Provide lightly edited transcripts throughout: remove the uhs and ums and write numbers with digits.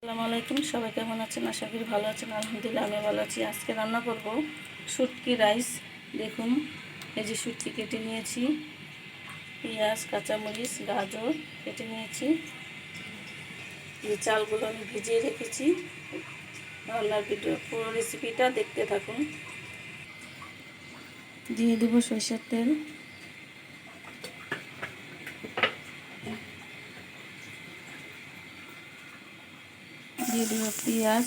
আসসালামু আলাইকুম। সবাই কেমন আছেন? আশা করি ভালো আছেন। আলহামদুলিল্লাহ আমি ভালো আছি। আজকে রান্না করব শুটকি রাইস। দেখুন, এই যে শুটকি কেটে নিয়েছি, পেঁয়াজ, কাঁচামরিচ, গাজর কেটে নিয়েছি। এই চালগুলো আমি ভিজিয়ে রেখেছি। রান্নার ভিডিও পুরো রেসিপিটা দেখতে থাকুন। দিয়ে দেব সরিষার তেল, দিয়ে দেব পেঁয়াজ,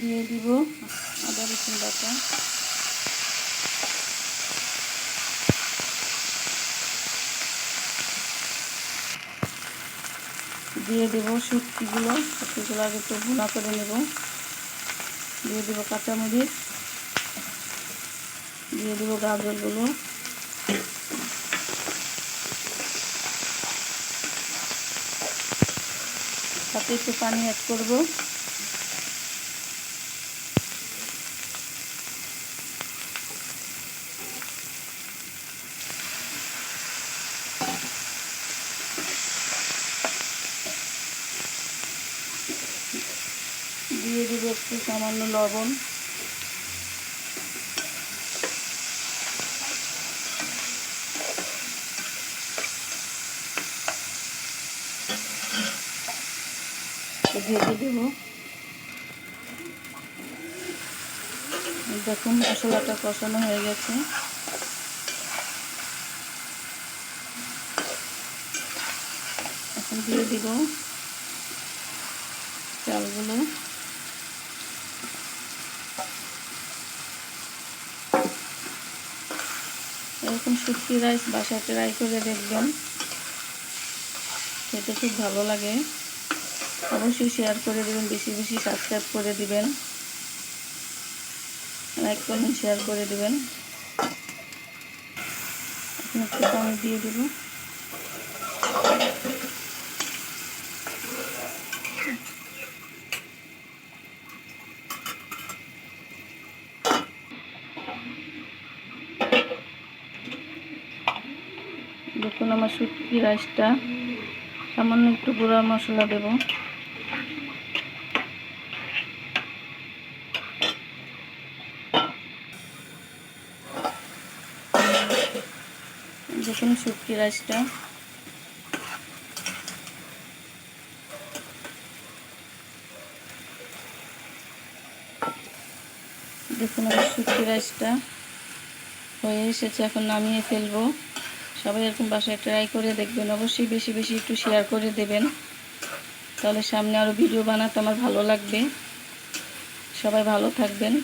দিয়ে দিব আদা রসুন বাটা, দিয়ে দেবো শুটকিগুলো আগে একটু ভুনা করে নেব। দিয়ে দেবো কাঁচামরিচ, দিয়ে দেবো গাজরগুলো, সাথে একটু পানি অ্যাড করব। দিয়ে দেব একটু সামান্য লবণ, ঢেকে দেব। দেখুন মশলাটা কষানো হয়ে গেছে। এখন দিয়ে দিব চালগুলো। এরকম শুটকি রাইস বাসায় ট্রাই করে দেখবেন, খেতে খুব ভালো লাগে। অবশ্যই শেয়ার করে দেবেন, বেশি বেশি সাবস্ক্রাইব করে দিবেন, লাইক কমেন্ট শেয়ার করে দেবেন। এখন একটু পানি দিয়ে দেব। দেখুন আমার শুটকি রাইসটা, সামান্য একটু গুঁড়া মশলা দেব। দেখুন শুটকি রাইসটা দেখুন আমার শুটকি রাইসটা হয়ে এসেছে। এখন নামিয়ে ফেলবো। সবাই এরকম বাসায় ট্রাই করে দেখবেন। অবশ্যই বেশি বেশি একটু শেয়ার করে দেবেন, তাহলে সামনে আরও ভিডিও বানাতে আমার ভালো লাগবে। সবাই ভালো থাকবেন।